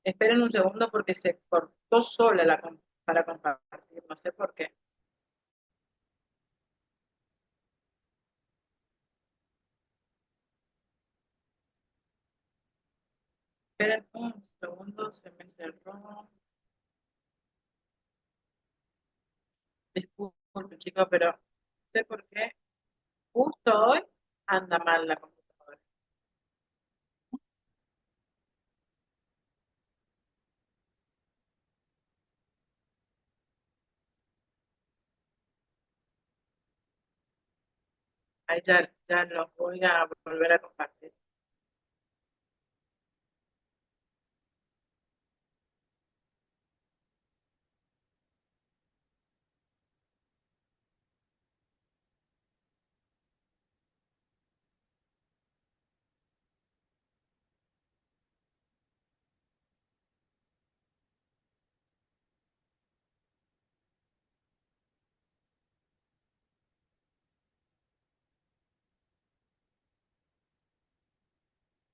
Esperen un segundo porque se cortó sola para compartir, no sé por qué. Esperen un segundo, se me cerró. Disculpen, chicos, pero no sé por qué justo hoy anda mal la computadora. Ahí ya los voy a volver a compartir.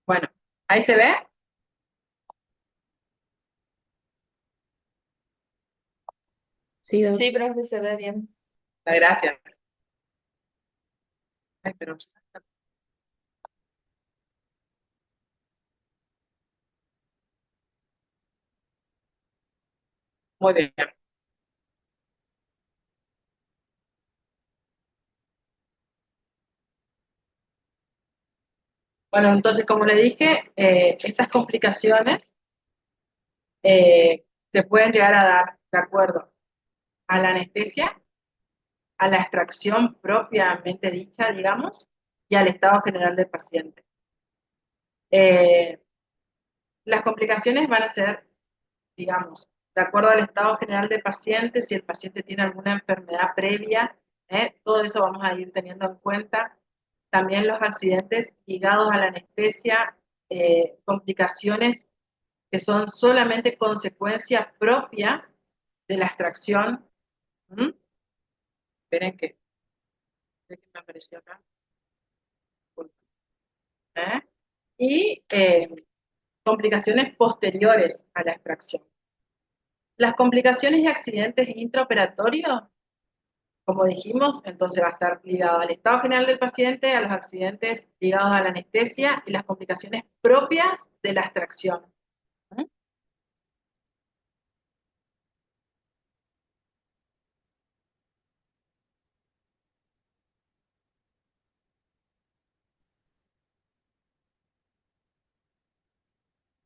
Bueno, ahí se ve. Sí, sí, profe, se ve bien. Gracias. Ay, pero muy bien. Bueno, entonces, como le dije, estas complicaciones se pueden llegar a dar de acuerdo a la anestesia, a la extracción propiamente dicha, digamos, y al estado general del paciente. Eh, las complicaciones van a ser, digamos, de acuerdo al estado general del paciente, si el paciente tiene alguna enfermedad previa, todo eso vamos a ir teniendo en cuenta. También los accidentes ligados a la anestesia, complicaciones que son solamente consecuencia propia de la extracción. ¿Mm? Esperen que me apareció acá. ¿Eh? Y complicaciones posteriores a la extracción. Las complicaciones y accidentes intraoperatorios, como dijimos, entonces va a estar ligado al estado general del paciente, a los accidentes ligados a la anestesia y las complicaciones propias de la extracción. ¿Mm?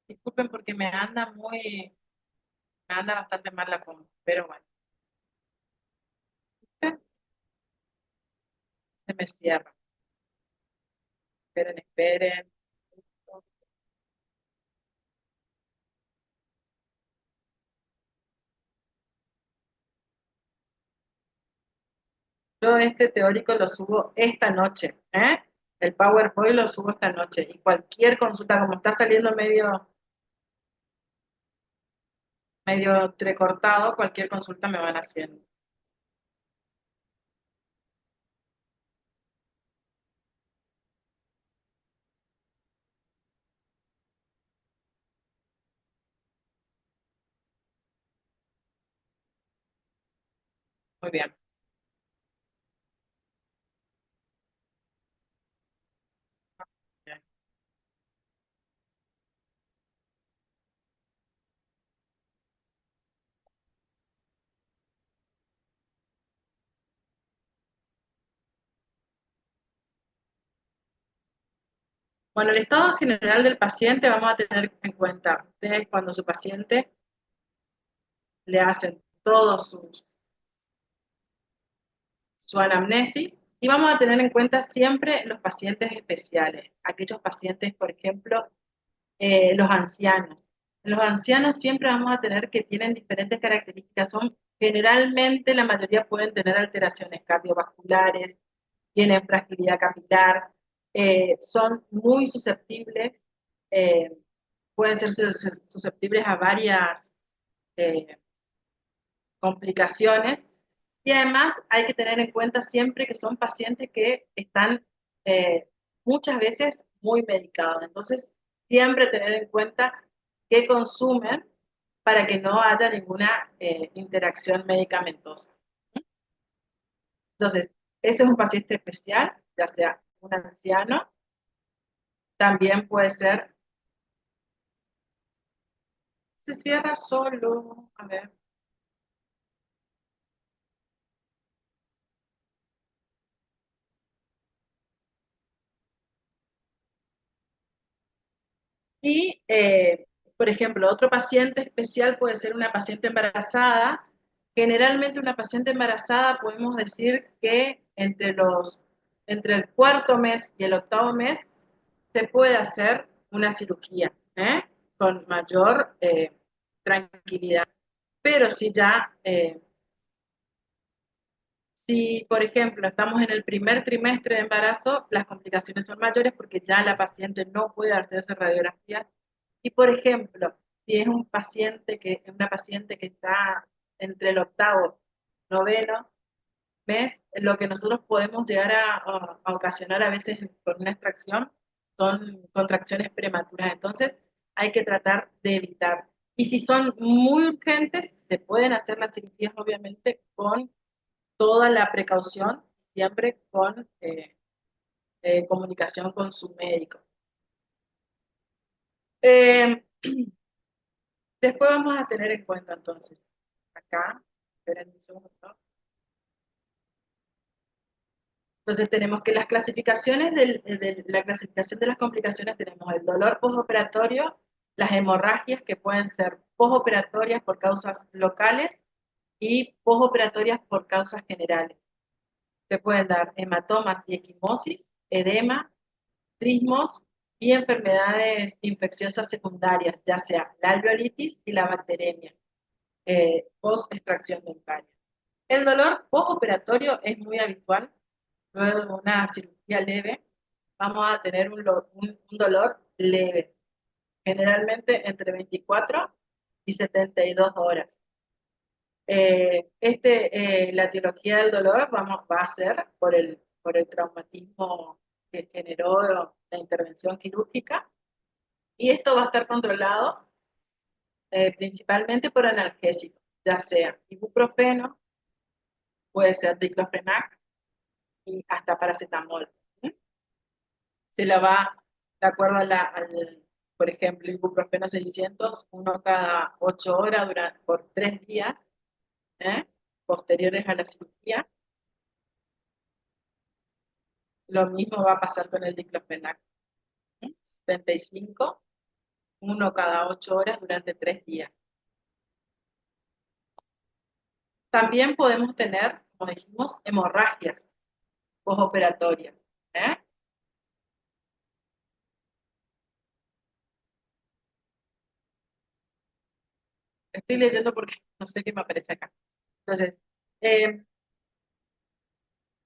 Disculpen porque me anda bastante mal la compu, pero bueno, se me cierra. Esperen, esperen. Yo este teórico lo subo esta noche, ¿eh? El PowerPoint lo subo esta noche y cualquier consulta, como está saliendo medio entrecortado, cualquier consulta me van haciendo. Muy bien. Bien. Bueno, el estado general del paciente vamos a tener en cuenta, ustedes cuando su paciente le hacen todo su anamnesis y vamos a tener en cuenta siempre los pacientes especiales, aquellos pacientes, por ejemplo, los ancianos. En los ancianos siempre vamos a tener que tienen diferentes características, son generalmente la mayoría pueden tener alteraciones cardiovasculares, tienen fragilidad capilar, son muy susceptibles, eh, pueden ser susceptibles a varias eh, complicaciones y además hay que tener en cuenta siempre que son pacientes que están muchas veces muy medicados. Entonces, siempre tener en cuenta que consumen para que no haya ninguna interacción medicamentosa. Entonces, ese es un paciente especial, ya sea un anciano, también puede ser, se cierra solo, a ver. Y, por ejemplo, otro paciente especial puede ser una paciente embarazada. Generalmente una paciente embarazada podemos decir que entre el cuarto mes y el octavo mes se puede hacer una cirugía, con mayor tranquilidad. Pero si, por ejemplo, estamos en el primer trimestre de embarazo, las complicaciones son mayores porque ya la paciente no puede hacerse radiografía. Y, por ejemplo, si es una paciente que está entre el octavo, noveno mes, lo que nosotros podemos llegar a ocasionar a veces con una extracción son contracciones prematuras. Entonces, hay que tratar de evitar. Y si son muy urgentes, se pueden hacer las cirugías, obviamente, con toda la precaución, siempre con comunicación con su médico. Eh, Después vamos a tener en cuenta entonces, acá, esperen un segundo. Entonces tenemos que las clasificaciones la clasificación de las complicaciones tenemos el dolor postoperatorio, las hemorragias que pueden ser postoperatorias por causas locales y postoperatorias por causas generales. Se pueden dar hematomas y equimosis, edema, trismos y enfermedades infecciosas secundarias, ya sea la alveolitis y la bacteremia, post-extracción dentaria. El dolor postoperatorio es muy habitual. Luego de una cirugía leve, vamos a tener un dolor leve, generalmente entre 24 y 72 horas. La etiología del dolor va a ser por el traumatismo que generó la intervención quirúrgica, y esto va a estar controlado principalmente por analgésicos, ya sea ibuprofeno, puede ser diclofenac y hasta paracetamol. Se la va, de acuerdo por ejemplo, ibuprofeno 600, uno cada 8 horas por 3 días, ¿eh? Posteriores a la cirugía. Lo mismo va a pasar con el diclofenac. 75, uno cada 8 horas durante 3 días. También podemos tener, como dijimos, hemorragias postoperatorias. ¿eh? Estoy leyendo porque no sé qué me aparece acá. Entonces, eh,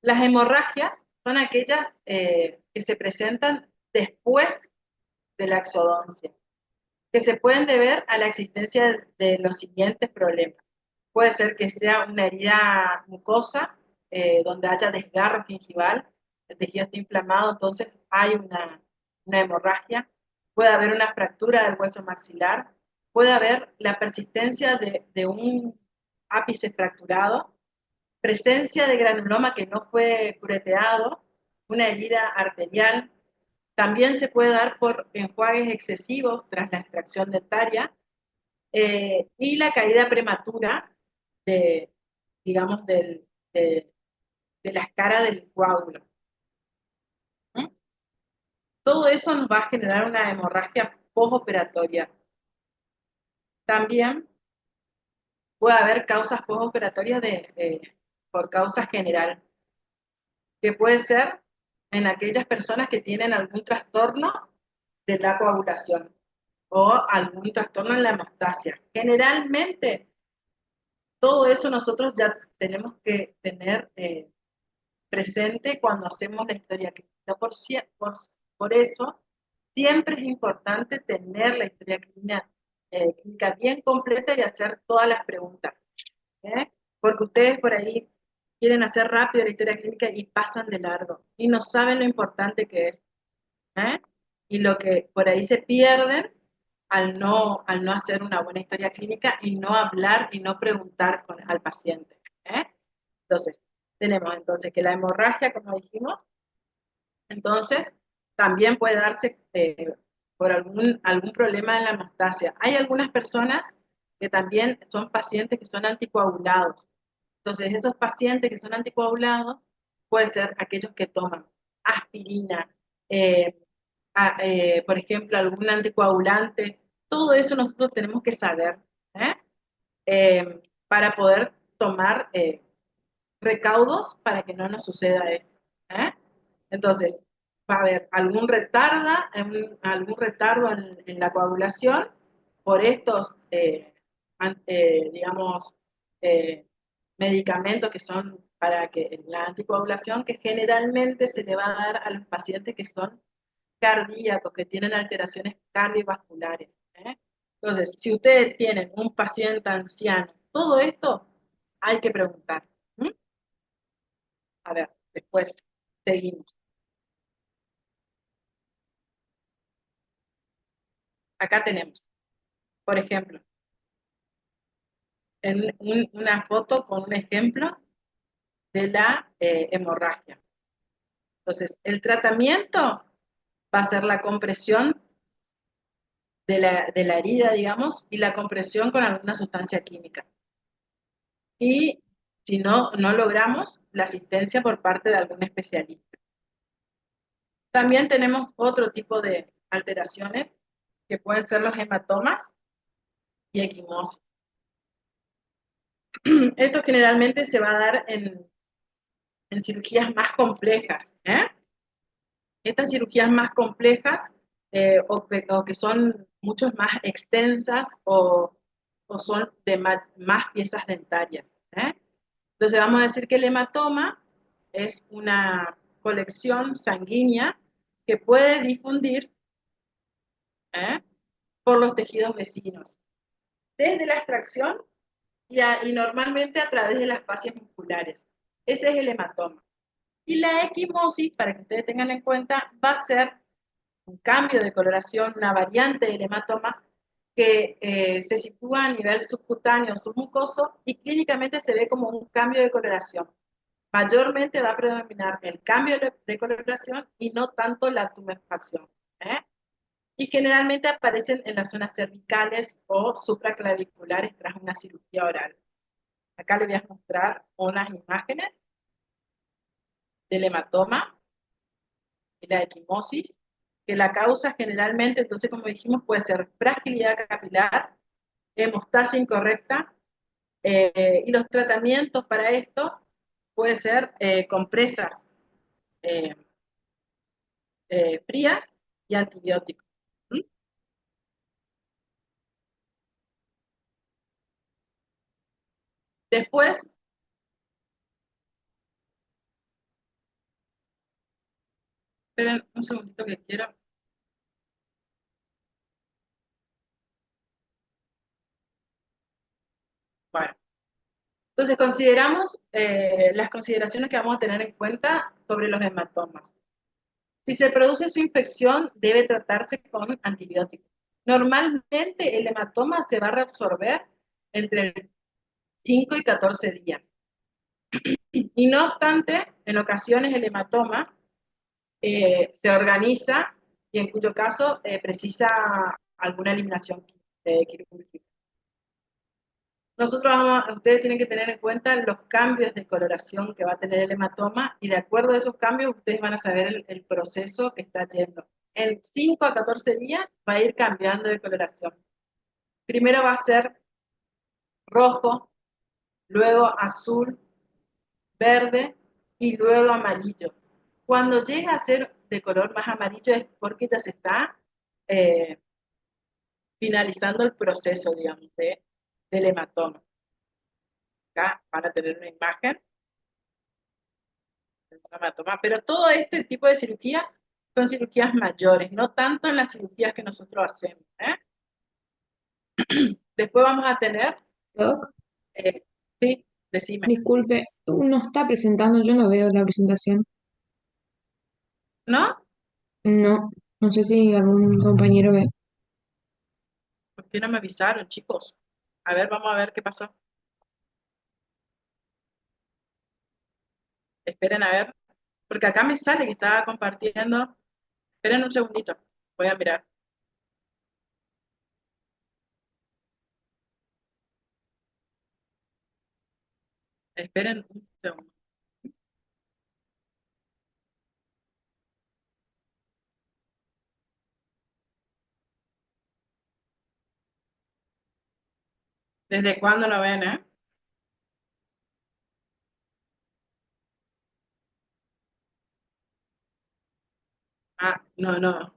las hemorragias son aquellas que se presentan después de la exodoncia, que se pueden deber a la existencia de los siguientes problemas. Puede ser que sea una herida mucosa, donde haya desgarro gingival, el tejido está inflamado, entonces hay una hemorragia. Puede haber una fractura del hueso maxilar, puede haber la persistencia de un ápice fracturado, presencia de granuloma que no fue cureteado, una herida arterial. También se puede dar por enjuagues excesivos tras la extracción dentaria, y la caída prematura de, digamos, de la escara del coágulo. ¿Mm? Todo eso nos va a generar una hemorragia postoperatoria. También puede haber causas postoperatorias por causa general, que puede ser en aquellas personas que tienen algún trastorno de la coagulación o algún trastorno en la hemostasia. Generalmente, todo eso nosotros ya tenemos que tener presente cuando hacemos la historia clínica. Por eso, siempre es importante tener la historia clínica bien completa y hacer todas las preguntas. Porque ustedes por ahí quieren hacer rápido la historia clínica y pasan de largo y no saben lo importante que es. ¿eh? Y lo que por ahí se pierden al no hacer una buena historia clínica y no hablar y no preguntar al paciente. Entonces, tenemos entonces que la hemorragia, como dijimos, entonces también puede darse por algún problema en la hemostasia. Hay algunas personas que también son pacientes que son anticoagulados. Entonces, esos pacientes que son anticoagulados pueden ser aquellos que toman aspirina, eh, por ejemplo, algún anticoagulante. Todo eso nosotros tenemos que saber ¿eh? Para poder tomar recaudos para que no nos suceda esto. Entonces, va a haber algún retardo en la coagulación por estos, digamos, eh, medicamentos que son para que la anticoagulación, que generalmente se le va a dar a los pacientes que son cardíacos, que tienen alteraciones cardiovasculares. Entonces, si ustedes tienen un paciente anciano, todo esto hay que preguntar. A ver, después seguimos. Acá tenemos, por ejemplo, una foto con un ejemplo de la hemorragia. Entonces, el tratamiento va a ser la compresión de la herida, digamos, y la compresión con alguna sustancia química. Y si no logramos, la asistencia por parte de algún especialista. También tenemos otro tipo de alteraciones que pueden ser los hematomas y equimosis. Esto generalmente se va a dar en cirugías más complejas. Estas cirugías más complejas o que son mucho más extensas o son de más piezas dentarias. Entonces vamos a decir que el hematoma es una colección sanguínea que puede difundir por los tejidos vecinos, desde la extracción y normalmente a través de las fascias musculares. Ese es el hematoma. Y la equimosis, para que ustedes tengan en cuenta, va a ser un cambio de coloración, una variante del hematoma que se sitúa a nivel subcutáneo, submucoso y clínicamente se ve como un cambio de coloración. Mayormente va a predominar el cambio de coloración y no tanto la tumefacción. Y generalmente aparecen en las zonas cervicales o supraclaviculares tras una cirugía oral. Acá les voy a mostrar unas imágenes del hematoma y la equimosis, que la causa generalmente, entonces como dijimos, puede ser fragilidad capilar, hemostasia incorrecta, y los tratamientos para esto puede ser compresas eh, frías y antibióticos. ¿Mm? Después, esperen un segundito que quiero. Bueno, entonces consideramos las consideraciones que vamos a tener en cuenta sobre los hematomas. Si se produce su infección, debe tratarse con antibióticos. Normalmente el hematoma se va a reabsorber entre 5 y 14 días. Y no obstante, en ocasiones el hematoma se organiza y en cuyo caso precisa alguna eliminación quirúrgica. Ustedes tienen que tener en cuenta los cambios de coloración que va a tener el hematoma y de acuerdo a esos cambios ustedes van a saber el proceso que está yendo. En 5 a 14 días va a ir cambiando de coloración. Primero va a ser rojo, luego azul, verde y luego amarillo. Cuando llega a ser de color más amarillo es porque ya se está eh, finalizando el proceso, digamos, del hematoma. Acá van a tener una imagen del hematoma, pero todo este tipo de cirugía son cirugías mayores, no tanto en las cirugías que nosotros hacemos. Después vamos a tener, Doc, sí, decime, disculpe, no está presentando, yo no veo la presentación. ¿no? No, no sé si algún compañero ve. ¿Por qué no me avisaron, chicos? A ver, vamos a ver qué pasó. Esperen a ver, porque acá me sale que estaba compartiendo. Esperen un segundito, voy a mirar. Esperen un segundo. ¿Desde cuándo lo ven, eh? Ah, no, no.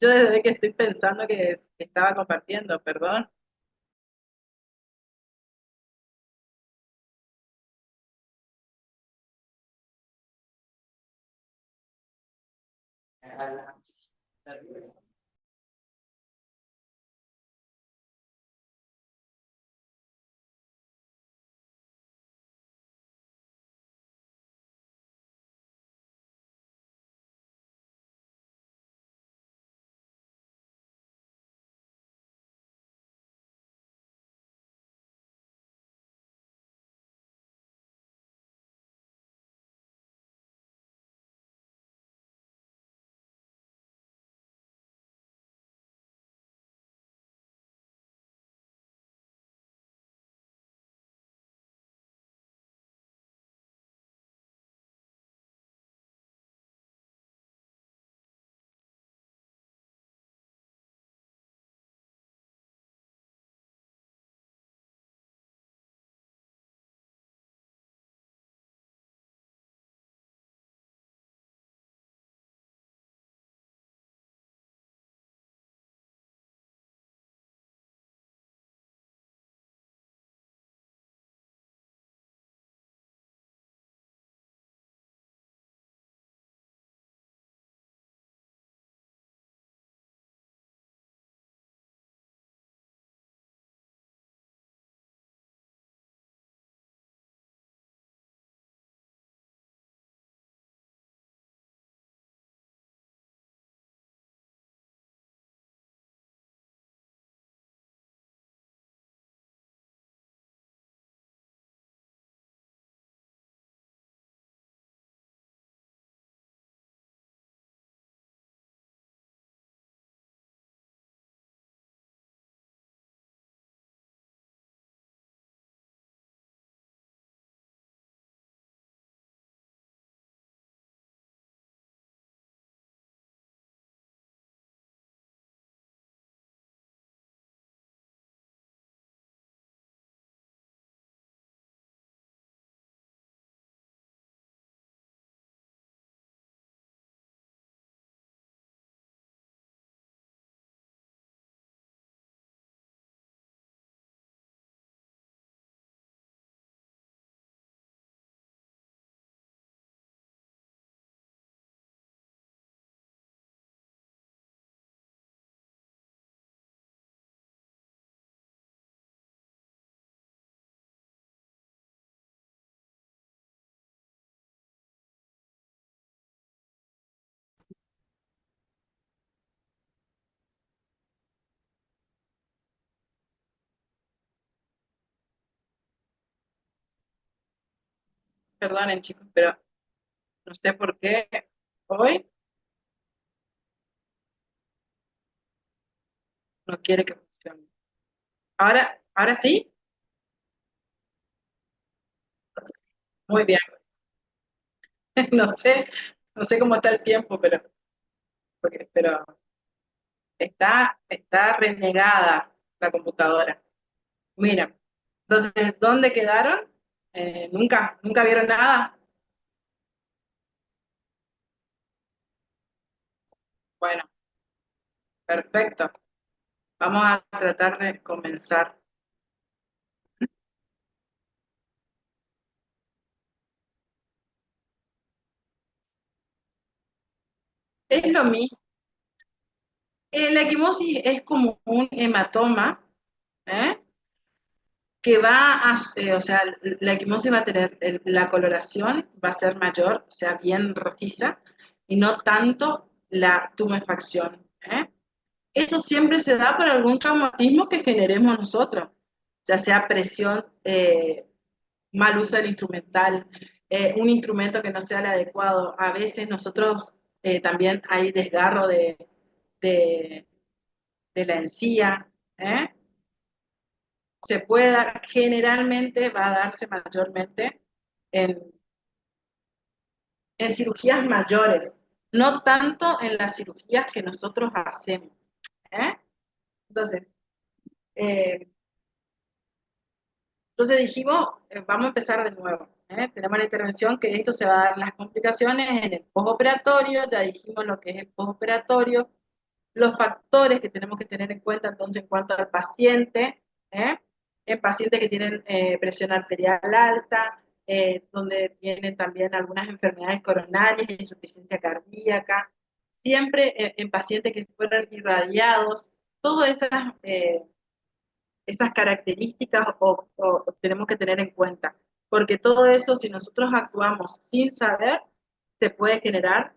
Yo desde que estoy pensando que estaba compartiendo, perdón. Perdonen, chicos, pero no sé por qué hoy no quiere que funcione. Ahora sí. Muy bien. No sé, no sé cómo está el tiempo, pero está renegada la computadora. Mira, entonces, ¿dónde quedaron? Nunca vieron nada. Bueno, perfecto. Vamos a tratar de comenzar. Es lo mismo. La equimosis es como un hematoma, ¿eh? Que o sea, la equimosis va a tener, la coloración va a ser mayor, o sea, bien rojiza, y no tanto la tumefacción, ¿eh? eso siempre se da por algún traumatismo que generemos nosotros, ya sea presión, mal uso del instrumental, un instrumento que no sea el adecuado. A veces nosotros también hay desgarro de, de la encía, ¿eh? Se puede dar, generalmente va a darse mayormente en, en cirugías mayores, no tanto en las cirugías que nosotros hacemos. ¿Eh? Entonces, eh, entonces dijimos, vamos a empezar de nuevo. Tenemos la intervención que esto se va a dar las complicaciones en el postoperatorio, ya dijimos lo que es el postoperatorio, los factores que tenemos que tener en cuenta entonces en cuanto al paciente, en pacientes que tienen presión arterial alta, donde tienen también algunas enfermedades coronarias, insuficiencia cardíaca, siempre en pacientes que fueron irradiados, todas esas características tenemos que tener en cuenta, porque todo eso, si nosotros actuamos sin saber, se puede generar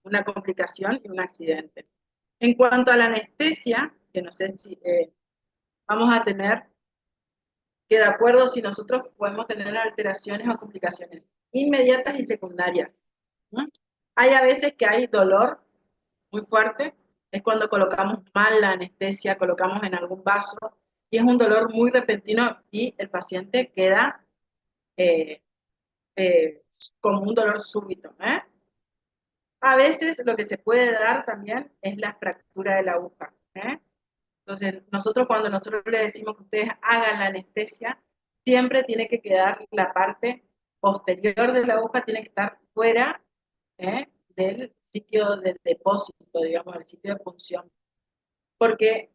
una complicación y un accidente. En cuanto a la anestesia, que no sé si vamos a tener que de acuerdo si nosotros podemos tener alteraciones o complicaciones inmediatas y secundarias. ¿No? Hay a veces que hay dolor muy fuerte, es cuando colocamos mal la anestesia, colocamos en algún vaso y es un dolor muy repentino y el paciente queda eh, eh, como un dolor súbito. A veces lo que se puede dar también es la fractura de la aguja. Entonces, cuando nosotros le decimos que ustedes hagan la anestesia, siempre tiene que quedar la parte posterior de la aguja, tiene que estar fuera del sitio de depósito, digamos, el sitio de punción. Porque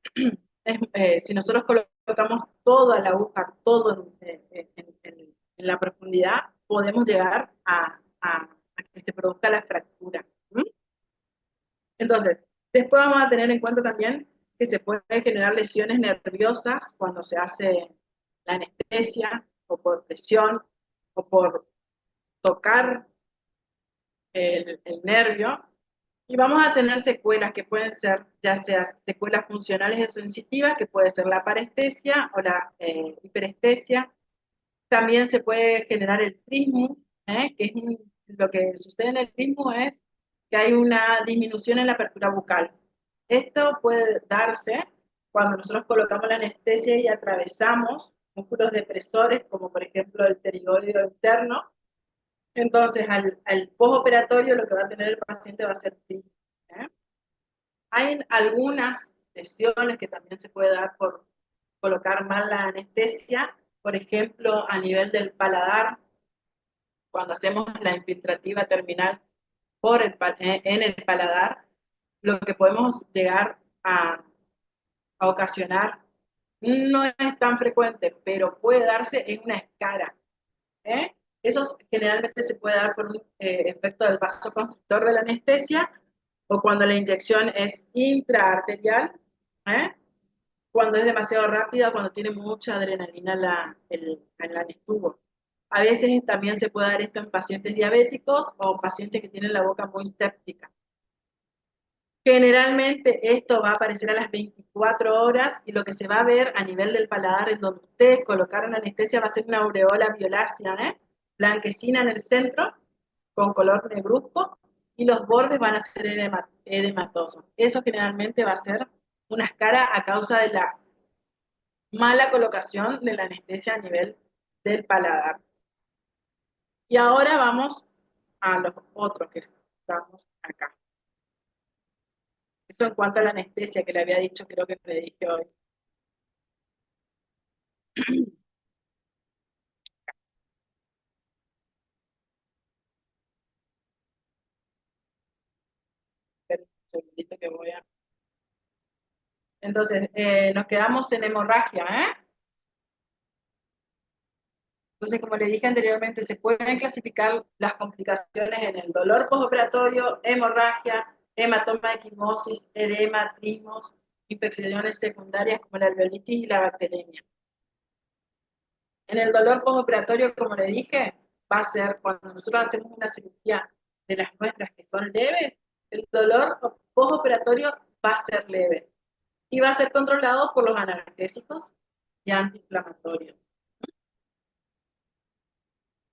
si nosotros colocamos toda la aguja, todo en la profundidad, podemos llegar a que se produzca la fractura. ¿Mm? Entonces, después vamos a tener en cuenta también que se pueden generar lesiones nerviosas cuando se hace la anestesia, o por presión, o por tocar el nervio. Y vamos a tener secuelas que pueden ser, ya sea secuelas funcionales o sensitivas, que puede ser la parestesia o la hiperestesia. También se puede generar el trismus, que es lo que sucede en el trismus es que hay una disminución en la apertura bucal. Esto puede darse cuando nosotros colocamos la anestesia y atravesamos músculos depresores, como por ejemplo el pterigoideo interno. Entonces, al postoperatorio lo que va a tener el paciente va a ser trismus. Hay algunas lesiones que también se puede dar por colocar mal la anestesia, por ejemplo, a nivel del paladar, cuando hacemos la infiltrativa terminal en el paladar, lo que podemos llegar a ocasionar no es tan frecuente, pero puede darse en una escara. Eso generalmente se puede dar por un efecto del vasoconstrictor de la anestesia o cuando la inyección es intraarterial, ¿eh? Cuando es demasiado rápida, cuando tiene mucha adrenalina en el tubo. A veces también se puede dar esto en pacientes diabéticos o pacientes que tienen la boca muy séptica. Generalmente esto va a aparecer a las 24 horas y lo que se va a ver a nivel del paladar en donde ustedes colocaron la anestesia va a ser una aureola violácea, blanquecina en el centro, con color negruzco, y los bordes van a ser edematosos. Eso generalmente va a ser una escara a causa de la mala colocación de la anestesia a nivel del paladar. Y ahora vamos a los otros que estamos acá. Eso en cuanto a la anestesia que le había dicho, creo que le dije hoy. Un segundito que voy a... Entonces, nos quedamos en hemorragia, Entonces, como le dije anteriormente, se pueden clasificar las complicaciones en el dolor postoperatorio, hemorragia, hematoma de equimosis, edema, trismos, infecciones secundarias como la alveolitis y la bacteremia. En el dolor postoperatorio, como le dije, va a ser cuando nosotros hacemos una cirugía de las nuestras que son leves, el dolor postoperatorio va a ser leve y va a ser controlado por los analgésicos y antiinflamatorios.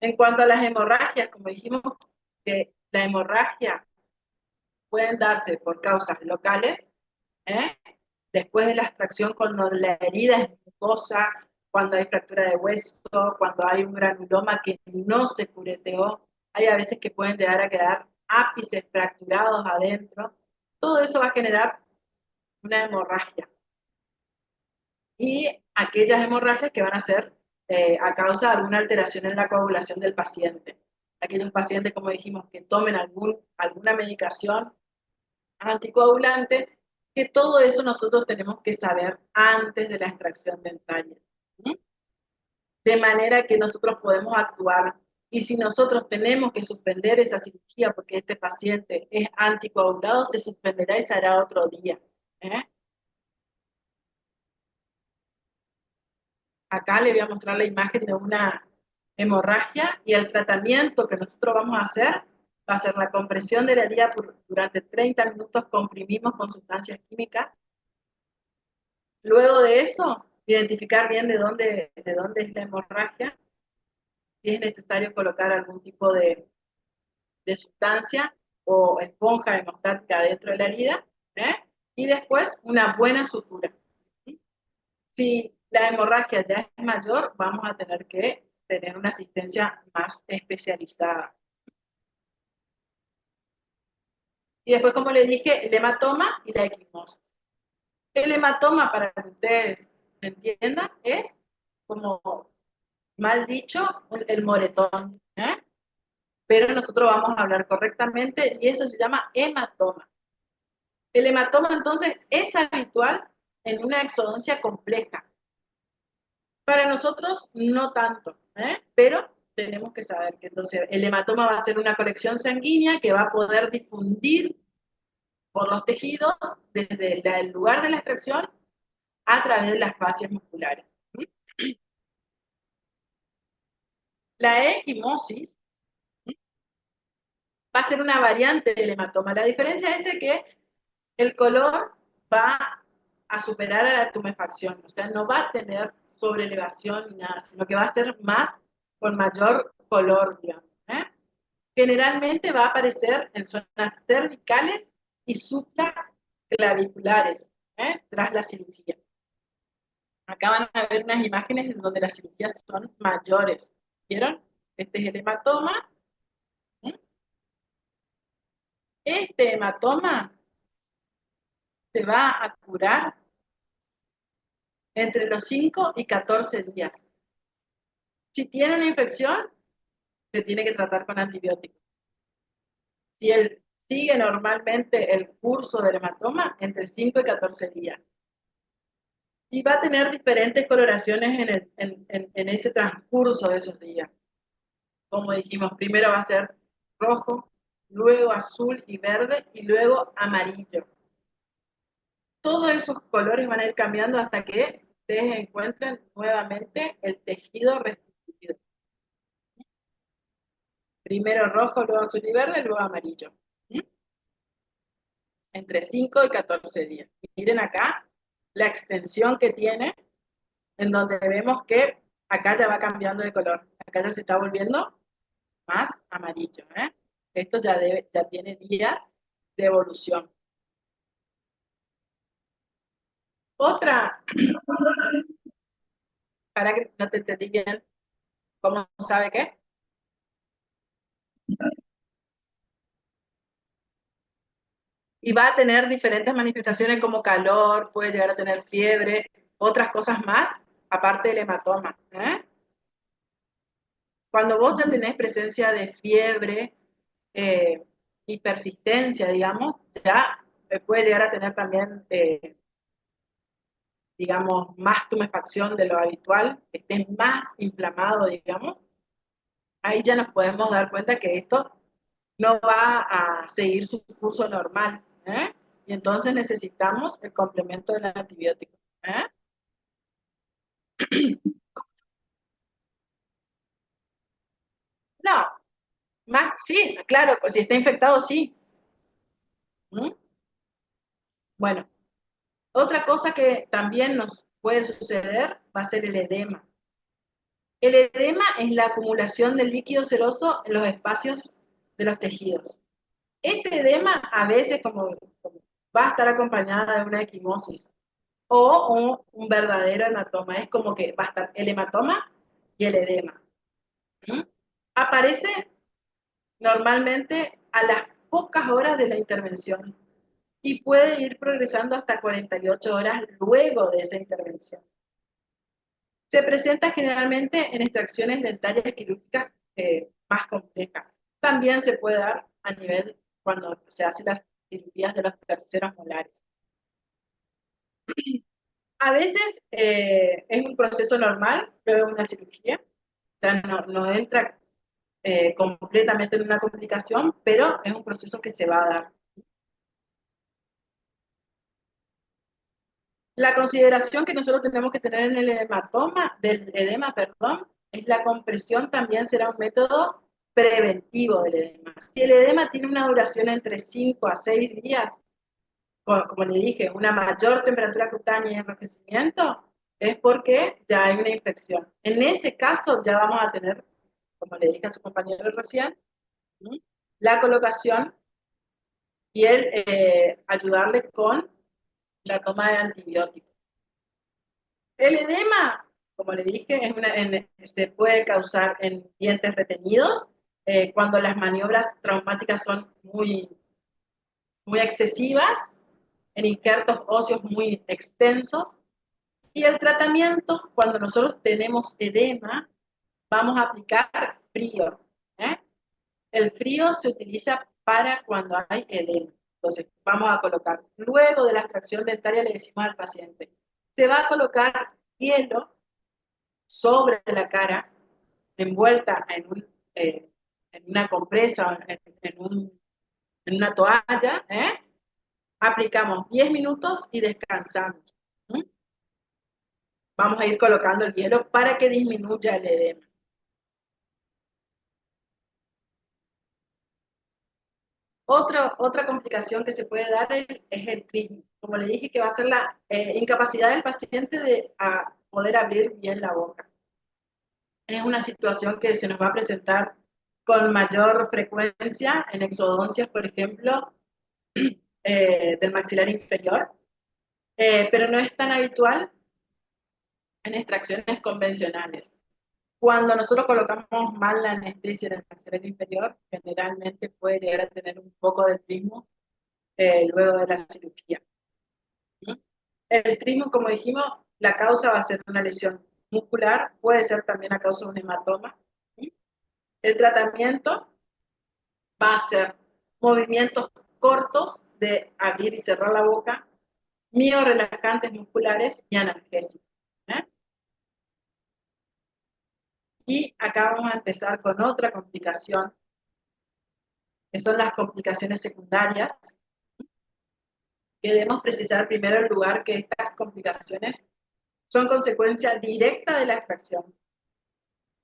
En cuanto a las hemorragias, como dijimos, que la hemorragia pueden darse por causas locales, ¿eh? Después de la extracción, cuando la herida es mucosa, cuando hay fractura de hueso, cuando hay un granuloma que no se cureteó, hay a veces que pueden llegar a quedar ápices fracturados adentro. Todo eso va a generar una hemorragia. Y aquellas hemorragias que van a ser a causa de alguna alteración en la coagulación del paciente. Aquellos pacientes, como dijimos, que tomen alguna medicación anticoagulante, que todo eso nosotros tenemos que saber antes de la extracción dentaria. De manera que nosotros podemos actuar. Y si nosotros tenemos que suspender esa cirugía porque este paciente es anticoagulado, se suspenderá y se hará otro día. Acá le voy a mostrar la imagen de una hemorragia y el tratamiento que nosotros vamos a hacer va a ser la compresión de la herida durante 30 minutos, comprimimos con sustancias químicas. Luego de eso, identificar bien de dónde es la hemorragia, si es necesario colocar algún tipo de sustancia o esponja hemostática dentro de la herida, y después una buena sutura. Si la hemorragia ya es mayor, vamos a tener que tener una asistencia más especializada. Y después, como le dije, el hematoma y la equimosis. El hematoma, para que ustedes entiendan, es como mal dicho, el moretón, pero nosotros vamos a hablar correctamente y eso se llama hematoma. El hematoma, entonces, es habitual en una exodoncia compleja. Para nosotros, no tanto, pero tenemos que saber que entonces el hematoma va a ser una colección sanguínea que va a poder difundir por los tejidos desde el lugar de la extracción a través de las fascias musculares. La equimosis va a ser una variante del hematoma. La diferencia es de que el color va a superar a la tumefacción, o sea, no va a tener sobrelevación ni nada, sino que va a ser más con mayor color, digamos. Generalmente va a aparecer en zonas cervicales y supraclaviculares, tras la cirugía. Acá van a ver unas imágenes en donde las cirugías son mayores. ¿Vieron? Este es el hematoma. Este hematoma se va a curar entre los 5 y 14 días. Si tiene una infección, se tiene que tratar con antibióticos. Si él sigue normalmente el curso del hematoma, entre 5 y 14 días. Y va a tener diferentes coloraciones en ese transcurso de esos días. Como dijimos, primero va a ser rojo, luego azul y verde, y luego amarillo. Todos esos colores van a ir cambiando hasta que ustedes encuentren nuevamente el tejido restituido. Primero rojo, luego azul y verde, luego amarillo. Entre 5 y 14 días. Miren acá la extensión que tiene, en donde vemos que acá ya va cambiando de color. Acá ya se está volviendo más amarillo. Esto ya tiene días de evolución. Otra, para que no te entendí bien, ¿cómo sabe qué? Y va a tener diferentes manifestaciones como calor, puede llegar a tener fiebre, otras cosas más, aparte del hematoma. Cuando vos ya tenés presencia de fiebre y persistencia, digamos, ya puede llegar a tener también, digamos, más tumefacción de lo habitual, estés más inflamado, digamos, ahí ya nos podemos dar cuenta que esto no va a seguir su curso normal, y entonces necesitamos el complemento del antibiótico. No, más, sí, claro, si está infectado, sí. Bueno, otra cosa que también nos puede suceder va a ser el edema. El edema es la acumulación de líquido seroso en los espacios de los tejidos. Este edema a veces como va a estar acompañada de una equimosis o un verdadero hematoma. Es como que va a estar el hematoma y el edema. ¿Mm? Aparece normalmente a las pocas horas de la intervención y puede ir progresando hasta 48 horas luego de esa intervención. Se presenta generalmente en extracciones dentarias quirúrgicas más complejas. También se puede dar a nivel cuando se hacen las cirugías de los terceros molares. A veces es un proceso normal, luego de una cirugía, o sea, no entra completamente en una complicación, pero es un proceso que se va a dar. La consideración que nosotros tenemos que tener en el del edema, perdón, es la compresión también será un método preventivo del edema. Si el edema tiene una duración entre 5 a 6 días, como le dije, una mayor temperatura cutánea y enrojecimiento, es porque ya hay una infección. En este caso ya vamos a tener, como le dije a su compañero recién, la colocación y el ayudarle con la toma de antibióticos. El edema, como le dije, se puede causar en dientes retenidos cuando las maniobras traumáticas son muy excesivas, en injertos óseos muy extensos. Y el tratamiento, cuando nosotros tenemos edema, vamos a aplicar frío. ¿eh? El frío se utiliza para cuando hay edema. Entonces, vamos a colocar, luego de la extracción dentaria le decimos al paciente, se va a colocar hielo sobre la cara, envuelta en una compresa, en una toalla, aplicamos 10 minutos y descansamos. ¿Mm? Vamos a ir colocando el hielo para que disminuya el edema. Otra complicación que se puede dar es el trismo. Como le dije, que va a ser la incapacidad del paciente de poder abrir bien la boca. Es una situación que se nos va a presentar con mayor frecuencia en exodoncias, por ejemplo, del maxilar inferior, pero no es tan habitual en extracciones convencionales. Cuando nosotros colocamos mal la anestesia en el maxilar inferior, generalmente puede llegar a tener un poco de trismo luego de la cirugía. El trismo, como dijimos, la causa va a ser una lesión muscular, puede ser también a causa de un hematoma. El tratamiento va a ser movimientos cortos de abrir y cerrar la boca, miorelajantes musculares y analgésicos. ¿eh? Y acá vamos a empezar con otra complicación, que son las complicaciones secundarias, que debemos precisar primero el lugar que estas complicaciones son consecuencia directa de la extracción,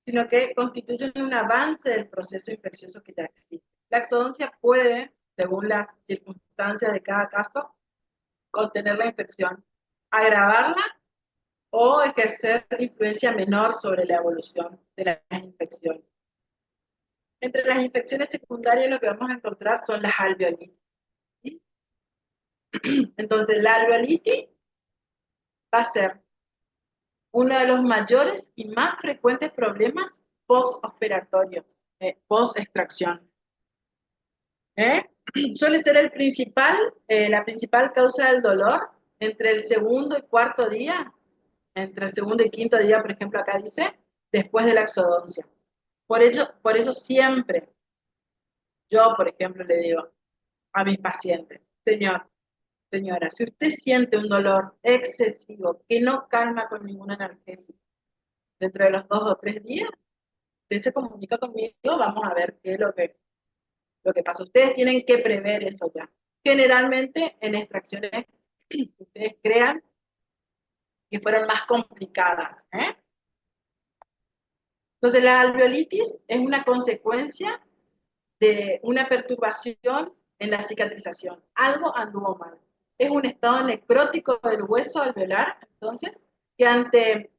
sino que constituyen un avance del proceso infeccioso que ya existe. La exodoncia puede, según las circunstancias de cada caso, contener la infección, agravarla o ejercer influencia menor sobre la evolución de las infecciones. Entre las infecciones secundarias lo que vamos a encontrar son las alveolitis. ¿Sí? Entonces, la alveolitis va a ser uno de los mayores y más frecuentes problemas postoperatorios, post-extracción. Suele ser la principal causa del dolor entre el segundo y cuarto día, entre el segundo y quinto día, por ejemplo, acá dice, después de la exodoncia. Por eso siempre yo, por ejemplo, le digo a mis pacientes, señora, si usted siente un dolor excesivo que no calma con ningún analgésico dentro de los 2 o 3 días, usted se comunica conmigo, vamos a ver qué es lo que pasa. Ustedes tienen que prever eso ya. Generalmente en extracciones que ustedes crean que fueron más complicadas. Entonces la alveolitis es una consecuencia de una perturbación en la cicatrización. Algo anduvo mal. es un estado necrótico del hueso alveolar, entonces, que ante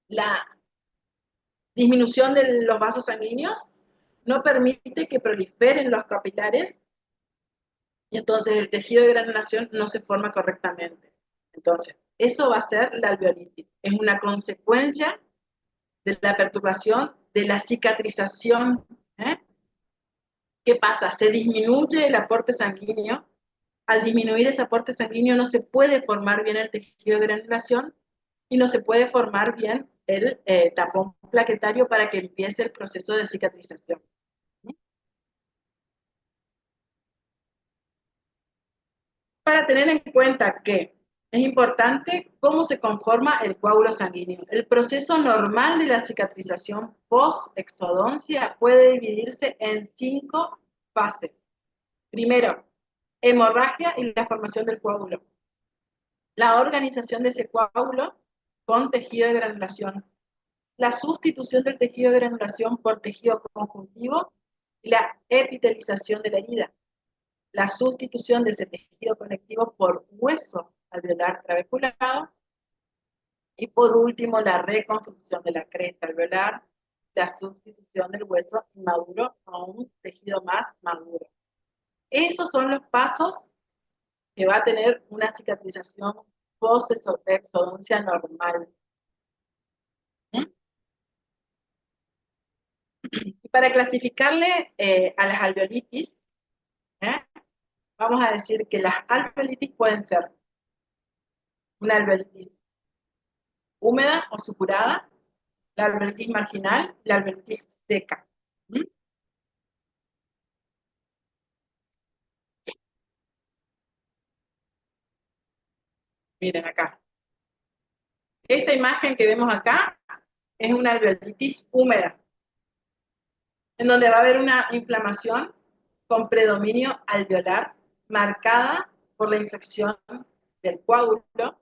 la disminución de los vasos sanguíneos no permite que proliferen los capilares y entonces el tejido de granulación no se forma correctamente. Entonces, eso va a ser la alveolitis. Es una consecuencia de la perturbación de la cicatrización. ¿Eh? ¿Qué pasa? Se disminuye el aporte sanguíneo. Al disminuir ese aporte sanguíneo no se puede formar bien el tejido de granulación y no se puede formar bien el tapón plaquetario para que empiece el proceso de cicatrización. Para tener en cuenta que es importante cómo se conforma el coágulo sanguíneo. El proceso normal de la cicatrización post-exodoncia puede dividirse en 5 fases. Primero, hemorragia y la formación del coágulo. La organización de ese coágulo con tejido de granulación. La sustitución del tejido de granulación por tejido conjuntivo y la epitelización de la herida. La sustitución de ese tejido conectivo por hueso alveolar trabeculado y por último la reconstrucción de la cresta alveolar, la sustitución del hueso inmaduro a un tejido más maduro. Esos son los pasos que va a tener una cicatrización post-exodoncia normal. Y para clasificarle a las alveolitis, ¿eh? Vamos a decir que las alveolitis pueden ser una alveolitis húmeda o supurada, la alveolitis marginal, la alveolitis seca. ¿Mm? Miren acá. Esta imagen que vemos acá es una alveolitis húmeda, en donde va a haber una inflamación con predominio alveolar marcada por la infección del coágulo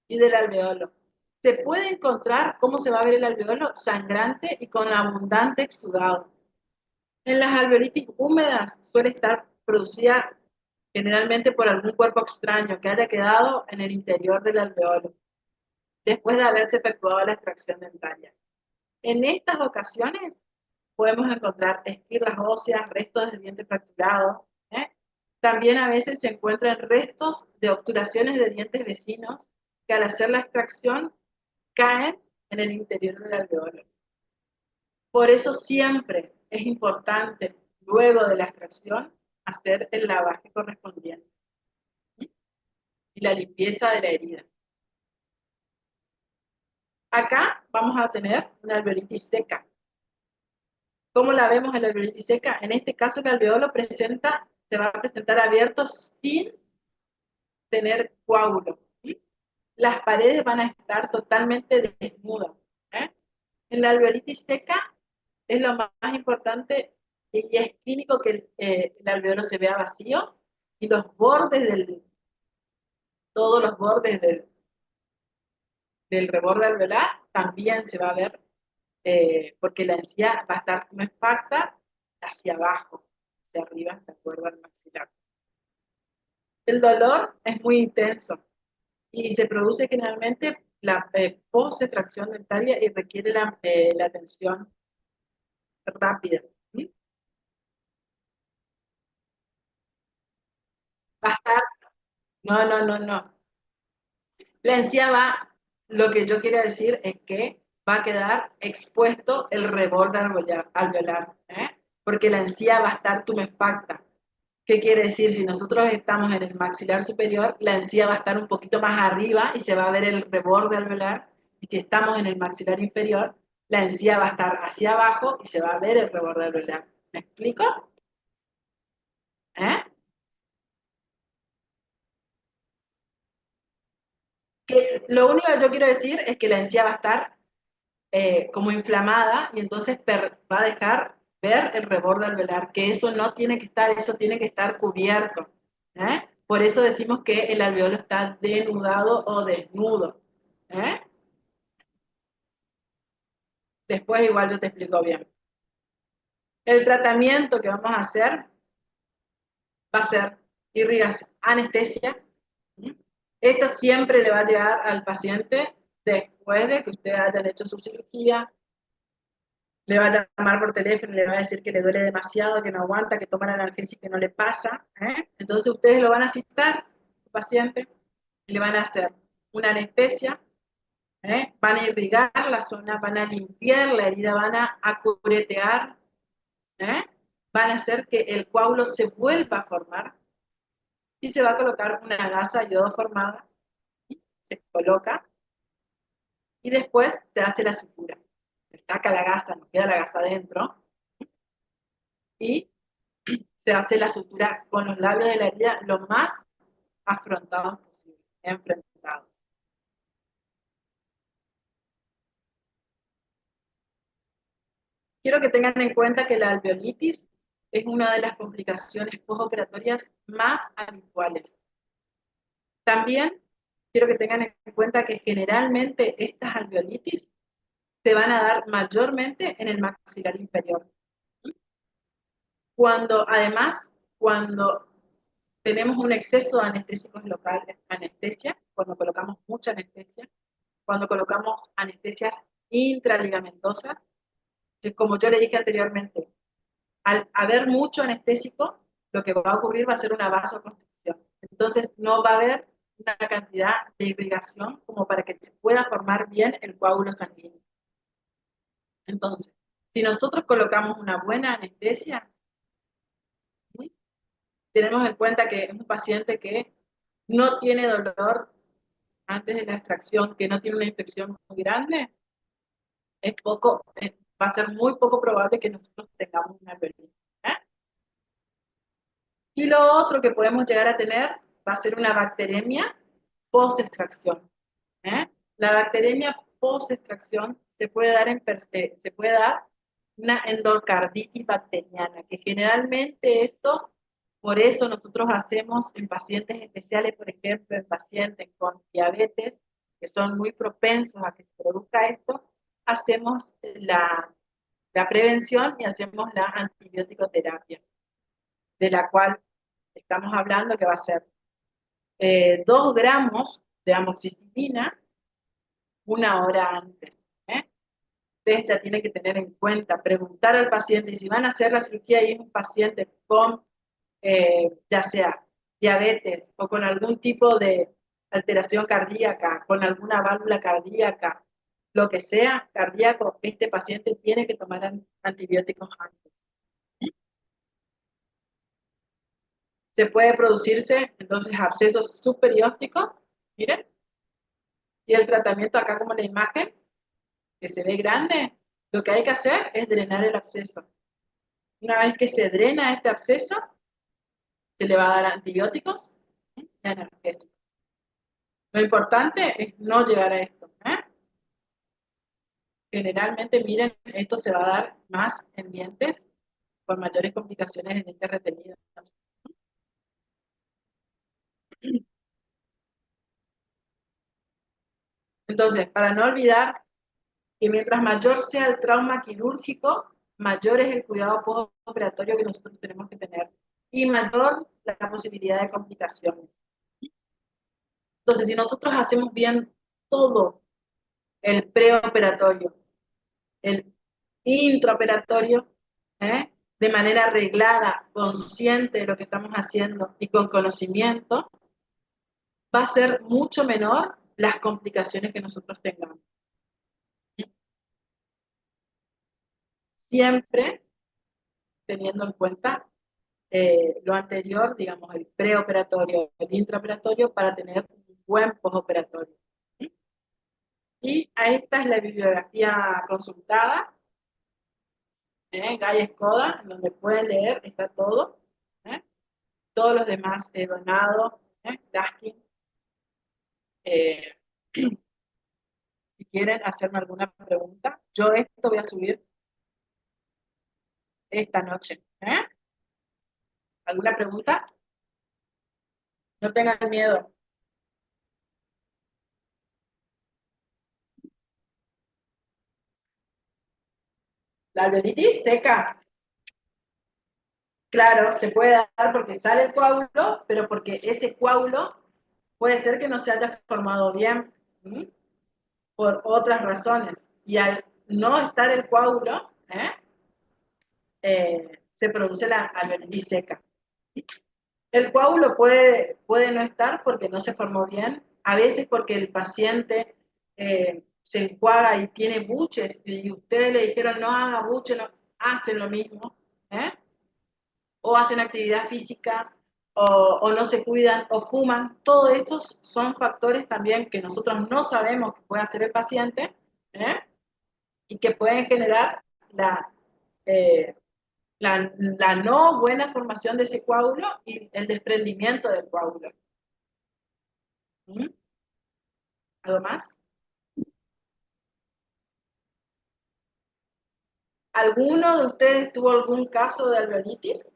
y del alveolo. Se puede encontrar cómo se va a ver el alveolo sangrante y con abundante exudado. En las alveolitis húmedas suele estar producida generalmente por algún cuerpo extraño que haya quedado en el interior del alveolo, después de haberse efectuado la extracción dentaria. En estas ocasiones podemos encontrar esquirlas óseas, restos de dientes fracturados. ¿Eh? También a veces se encuentran restos de obturaciones de dientes vecinos que al hacer la extracción caen en el interior del alveolo. Por eso siempre es importante, luego de la extracción, hacer el lavaje correspondiente y la limpieza de la herida. Acá vamos a tener una alveolitis seca. ¿Cómo la vemos en la alveolitis seca? En este caso el alveolo se va a presentar abierto sin tener coágulo. Las paredes van a estar totalmente desnudas. ¿Eh? En la alveolitis seca es lo más importante y es clínico que el alveolo se vea vacío y los bordes todos los bordes del reborde alveolar también se va a ver porque la encía va a estar no compacta hacia abajo, hacia arriba, de acuerdo al maxilar. El dolor es muy intenso y se produce generalmente la post-extracción dentaria y requiere la atención rápida. ¿Sí? Va a estar, no. La encía lo que yo quiero decir es que va a quedar expuesto el reborde alveolar, ¿eh? Porque la encía va a estar tumefacta. ¿Qué quiere decir? Si nosotros estamos en el maxilar superior, la encía va a estar un poquito más arriba y se va a ver el reborde alveolar. Y si estamos en el maxilar inferior, la encía va a estar hacia abajo y se va a ver el reborde alveolar. ¿Me explico? ¿Eh? Que lo único que yo quiero decir es que la encía va a estar como inflamada y entonces va a dejar ver el reborde alveolar, que eso no tiene que estar, eso tiene que estar cubierto. ¿Eh? Por eso decimos que el alveolo está denudado o desnudo. ¿Eh? Después igual yo te explico bien. El tratamiento que vamos a hacer va a ser irrigación, anestesia. Esto siempre le va a llegar al paciente después de que ustedes hayan hecho su cirugía. Le va a llamar por teléfono, le va a decir que le duele demasiado, que no aguanta, que toma el analgésico y que no le pasa. Entonces ustedes lo van a citar, el paciente, y le van a hacer una anestesia, van a irrigar la zona, van a limpiar la herida, van a acuretear, van a hacer que el coágulo se vuelva a formar y se va a colocar una gasa yodo formada, se coloca y después se hace la sutura. Se saca la gasa, nos queda la gasa adentro y se hace la sutura con los labios de la herida lo más afrontados posible, enfrentados. Quiero que tengan en cuenta que la alveolitis es una de las complicaciones postoperatorias más habituales. También quiero que tengan en cuenta que generalmente estas alveolitis se van a dar mayormente en el maxilar inferior. Además, cuando tenemos un exceso de anestésicos locales, anestesia, cuando colocamos mucha anestesia, cuando colocamos anestesias intraligamentosas, como yo le dije anteriormente, al haber mucho anestésico, lo que va a ocurrir va a ser una vasoconstricción. Entonces, no va a haber una cantidad de irrigación como para que se pueda formar bien el coágulo sanguíneo. Entonces, si nosotros colocamos una buena anestesia, ¿sí?, tenemos en cuenta que es un paciente que no tiene dolor antes de la extracción, que no tiene una infección muy grande, va a ser muy poco probable que nosotros tengamos una alveolitis. Y lo otro que podemos llegar a tener va a ser una bacteremia post-extracción. La bacteremia post-extracción se puede dar una endocarditis bacteriana, que generalmente esto, por eso nosotros hacemos en pacientes especiales, por ejemplo, en pacientes con diabetes, que son muy propensos a que se produzca esto, hacemos la prevención y hacemos la antibiótico terapia, de la cual estamos hablando que va a ser 2 gramos de amoxicilina una hora antes. Ustedes ya tienen que tener en cuenta, preguntar al paciente, y si van a hacer la cirugía y es un paciente con, ya sea diabetes o con algún tipo de alteración cardíaca, con alguna válvula cardíaca, lo que sea cardíaco, este paciente tiene que tomar antibióticos antes. Se puede producirse entonces abscesos subperiósticos, miren, y el tratamiento acá como la imagen, que se ve grande, lo que hay que hacer es drenar el absceso. Una vez que se drena este absceso, se le va a dar antibióticos y analgésicos. Lo importante es no llegar a esto. Generalmente, miren, esto se va a dar más en dientes con mayores complicaciones en dientes retenidos. Entonces, para no olvidar que mientras mayor sea el trauma quirúrgico, mayor es el cuidado postoperatorio que nosotros tenemos que tener y mayor la posibilidad de complicaciones. Entonces, si nosotros hacemos bien todo el preoperatorio, el intraoperatorio, de manera arreglada, consciente de lo que estamos haciendo y con conocimiento, va a ser mucho menor las complicaciones que nosotros tengamos. Siempre teniendo en cuenta lo anterior, digamos, el preoperatorio, el intraoperatorio, para tener un buen postoperatorio. Y a esta es la bibliografía consultada, Gay Skoda, donde pueden leer, está todo. Todos los demás, Donado, Daskin. Si quieren hacerme alguna pregunta, yo esto voy a subir esta noche. ¿Alguna pregunta? No tengan miedo. La alveolitis seca. Claro, se puede dar porque sale el coágulo, pero porque ese coágulo puede ser que no se haya formado bien, ¿sí? Por otras razones. Y al no estar el coágulo, se produce la alberitis seca. El coágulo puede no estar porque no se formó bien, a veces porque el paciente se enjuaga y tiene buches y ustedes le dijeron no haga buches, no, hacen lo mismo, ¿eh? O hacen actividad física o no se cuidan o fuman. Todos estos son factores también que nosotros no sabemos que puede hacer el paciente, ¿eh? Y que pueden generar la, eh, la no buena formación de ese coágulo y el desprendimiento del coágulo. ¿Mm? ¿Algo más? ¿Alguno de ustedes tuvo algún caso de alveolitis?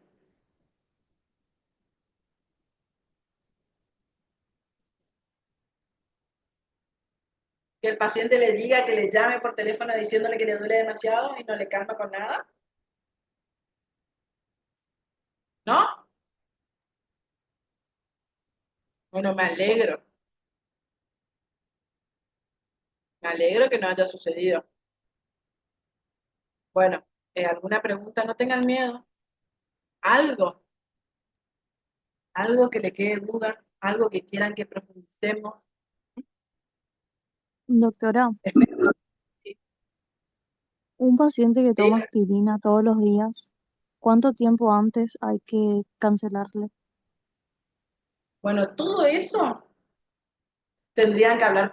Que el paciente le diga, que le llame por teléfono diciéndole que le duele demasiado y no le calma con nada. ¿No? Bueno, me alegro que no haya sucedido. Bueno, ¿alguna pregunta? No tengan miedo. Algo, algo que le quede duda, algo que quieran que profundicemos. Doctora, un paciente que toma aspirina todos los días, ¿cuánto tiempo antes hay que cancelarle? Bueno, todo eso tendrían que hablar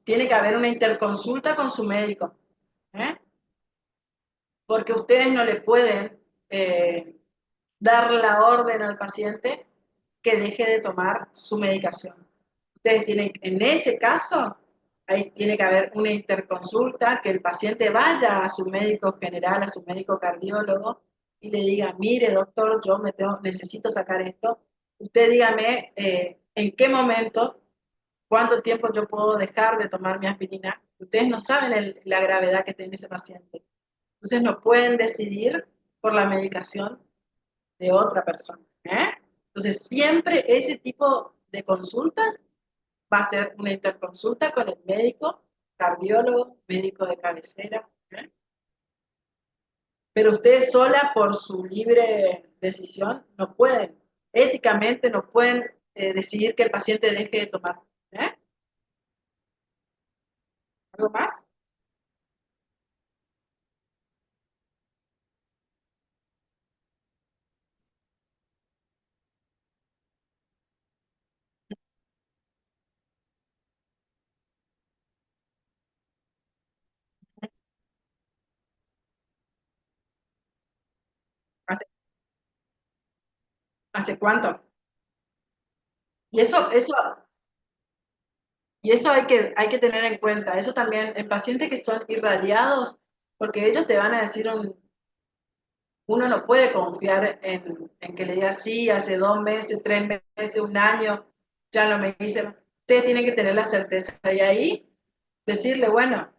tiene que haber una interconsulta con su médico, ¿eh? Porque ustedes no le pueden dar la orden al paciente que deje de tomar su medicación. Ustedes tienen, en ese caso, ahí tiene que haber una interconsulta, que el paciente vaya a su médico general, a su médico cardiólogo, y le diga, mire doctor, yo necesito sacar esto, usted dígame en qué momento, cuánto tiempo yo puedo dejar de tomar mi aspirina. Ustedes no saben la gravedad que tiene ese paciente. Entonces no pueden decidir por la medicación de otra persona. Entonces siempre ese tipo de consultas va a ser una interconsulta con el médico, cardiólogo, médico de cabecera. Pero ustedes sola, por su libre decisión, no pueden, éticamente no pueden decidir que el paciente deje de tomar. ¿Eh? ¿Algo más? ¿Hace, hace cuánto? Y eso hay que tener en cuenta. Eso también, en pacientes que son irradiados, porque ellos te van a decir uno no puede confiar en que le diga sí, hace 2 meses, 3 meses, un año, ya no me dice. Ustedes tienen que tener la certeza. Y ahí decirle, bueno,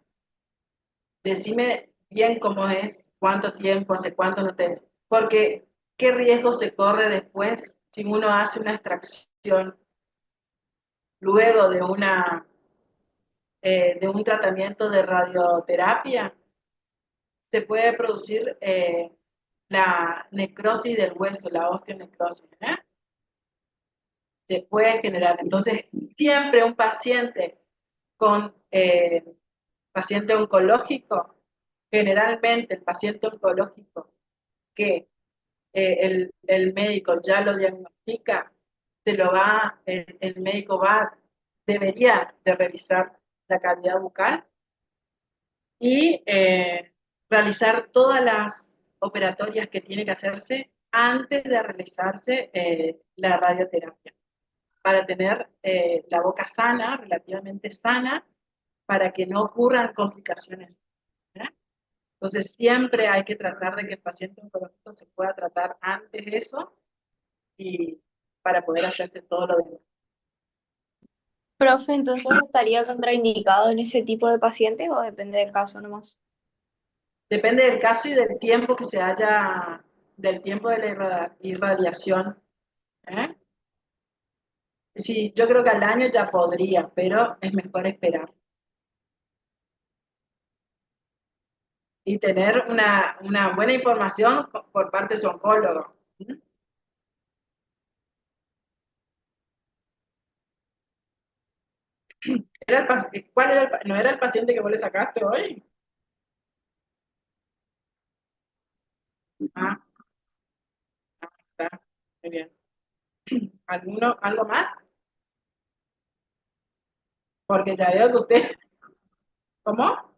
decime bien cómo es, cuánto tiempo, hace cuánto no te. Porque qué riesgo se corre después si uno hace una extracción luego de un tratamiento de radioterapia, se puede producir la necrosis del hueso, la osteonecrosis, se puede generar. Entonces, siempre un paciente con paciente oncológico, generalmente el paciente oncológico que el médico ya lo diagnostica, el médico debería de revisar la cavidad bucal y realizar todas las operatorias que tiene que hacerse antes de realizarse la radioterapia, para tener la boca sana, relativamente sana, para que no ocurran complicaciones. ¿Eh? Entonces, siempre hay que tratar de que el paciente oncológico se pueda tratar antes de eso y para poder hacerse todo lo demás. Profe, entonces ¿estaría contraindicado en ese tipo de pacientes o depende del caso nomás? Depende del caso y del tiempo que se haya del tiempo de la irradiación. ¿Eh? Sí, yo creo que al año ya podría, pero es mejor esperar. Y tener una buena información por parte de su oncólogo. ¿Mm? ¿Cuál era no era el paciente que vos le sacaste hoy? Ah, está, muy bien. ¿Algo más? Porque ya veo que usted, ¿cómo?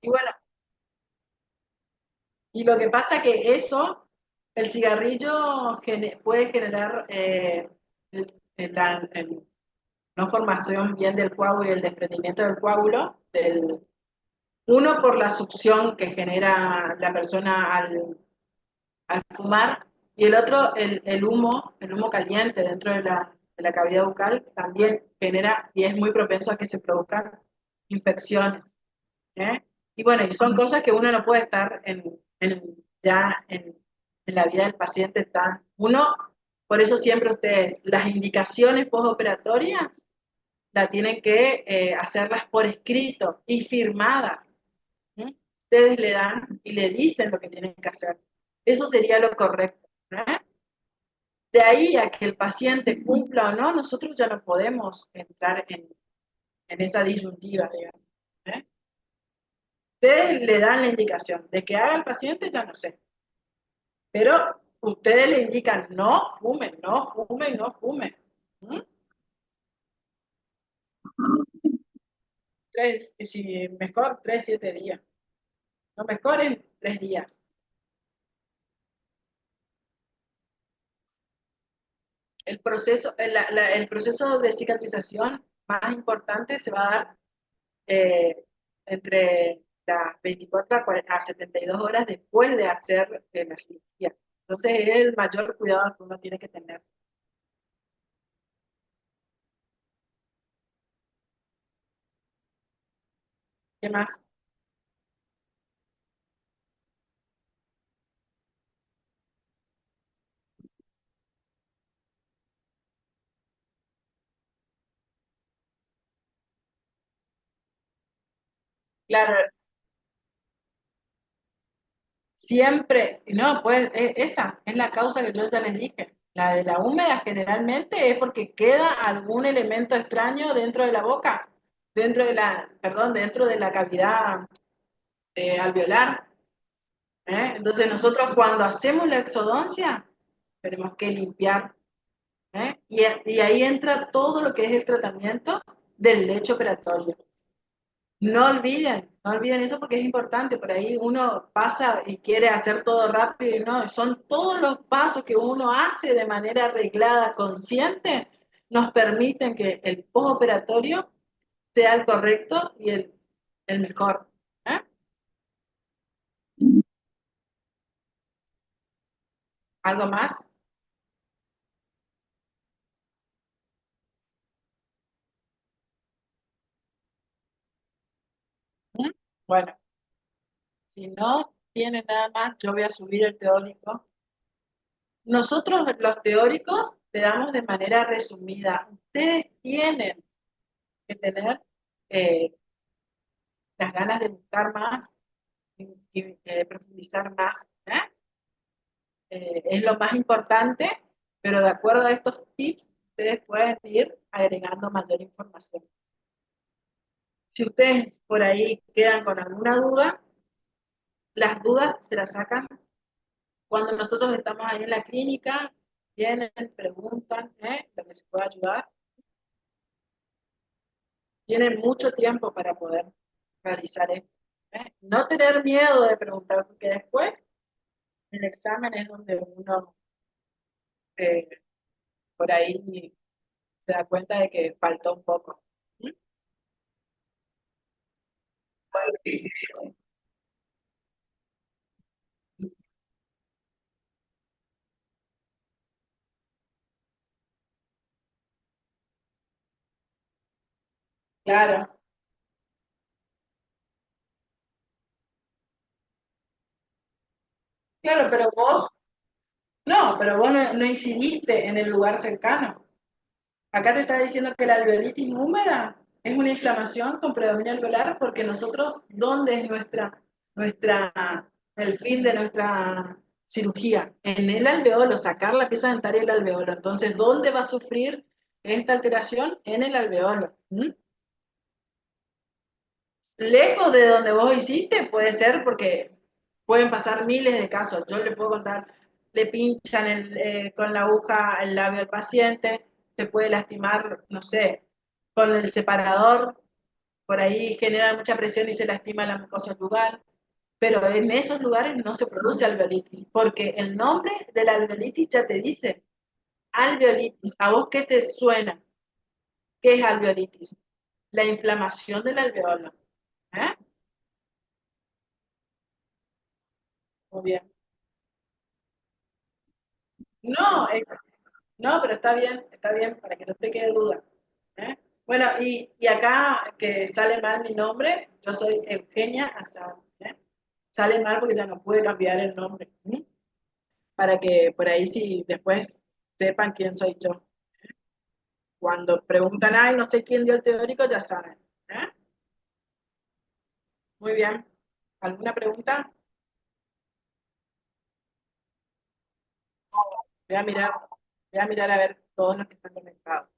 Y bueno, y lo que pasa que eso, el cigarrillo puede generar no formación bien del coágulo y el desprendimiento del coágulo, uno por la succión que genera la persona al fumar, y el otro, el humo caliente dentro de la cavidad bucal también genera y es muy propenso a que se produzcan infecciones. ¿Eh? Y bueno, y son cosas que uno no puede estar ya en la vida del paciente por eso siempre ustedes, las indicaciones postoperatorias la tienen que hacerlas por escrito y firmadas. ¿Mm? Ustedes le dan y le dicen lo que tienen que hacer. Eso sería lo correcto. ¿Eh? De ahí a que el paciente cumpla o no, nosotros ya no podemos entrar en esa disyuntiva, digamos. ¿Eh? Ustedes le dan la indicación de que haga el paciente, ya no sé. Pero ustedes le indican, no fumen, no fumen, no fumen. ¿Mm? Si mejor, 3, 7 días. Lo mejor en 3 días. El proceso de cicatrización más importante se va a dar eh, entre las 24 a 72 horas después de hacer la cirugía. Entonces es el mayor cuidado que uno tiene que tener. ¿Qué más? Claro, siempre, no, pues esa es la causa que yo ya les dije. La de la húmeda generalmente es porque queda algún elemento extraño dentro de la boca, dentro de la cavidad alveolar. ¿Eh? Entonces nosotros cuando hacemos la exodoncia tenemos que limpiar. ¿Eh? Y ahí entra todo lo que es el tratamiento del lecho operatorio. No olviden eso porque es importante. Por ahí uno pasa y quiere hacer todo rápido y no, son todos los pasos que uno hace de manera arreglada, consciente, nos permiten que el postoperatorio sea el correcto y el mejor. ¿Eh? ¿Algo más? ¿Mm? Bueno, si no tiene nada más, yo voy a subir el teórico. Nosotros los teóricos te damos de manera resumida. Ustedes tienen que tener eh, las ganas de buscar más y profundizar más. ¿Eh? Es lo más importante, pero de acuerdo a estos tips, ustedes pueden ir agregando mayor información. Si ustedes por ahí quedan con alguna duda, las dudas se las sacan cuando nosotros estamos ahí en la clínica, vienen, preguntan, lo que se puede ayudar. Tienen mucho tiempo para poder realizar esto. No tener miedo de preguntar, porque después el examen es donde uno eh, por ahí se da cuenta de que faltó un poco. ¿Mm? Claro, Claro, pero vos no incidiste en el lugar cercano. Acá te está diciendo que la alveolitis húmeda es una inflamación con predominio alveolar porque nosotros, ¿dónde es el fin de nuestra cirugía? En el alveolo, sacar la pieza dentaria del alveolo. Entonces, ¿dónde va a sufrir esta alteración? En el alveolo. ¿Mm? Lejos de donde vos hiciste puede ser porque pueden pasar miles de casos. Yo le puedo contar, le pinchan con la aguja el labio al paciente, se puede lastimar, no sé, con el separador, por ahí genera mucha presión y se lastima la mucosa bucal, pero en esos lugares no se produce alveolitis, porque el nombre de la alveolitis ya te dice, alveolitis. ¿A vos qué te suena? ¿Qué es alveolitis? La inflamación del alveolo. ¿Eh? Muy bien. No, no, pero está bien, para que no te quede duda. ¿Eh? Bueno, y acá que sale mal mi nombre, yo soy Eugenia Azar. ¿Eh? Sale mal porque ya no pude cambiar el nombre. ¿Mm? Para que por ahí sí después sepan quién soy yo. Cuando preguntan, ay, no sé quién dio el teórico, ya saben. ¿Eh? Muy bien. ¿Alguna pregunta? Voy a mirar, voy a mirar a ver todos los que están conectados.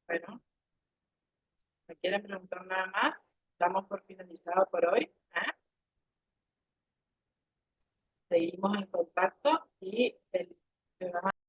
Bueno, ¿me quieren preguntar nada más? Damos por finalizado por hoy. ¿Eh? Seguimos en contacto y el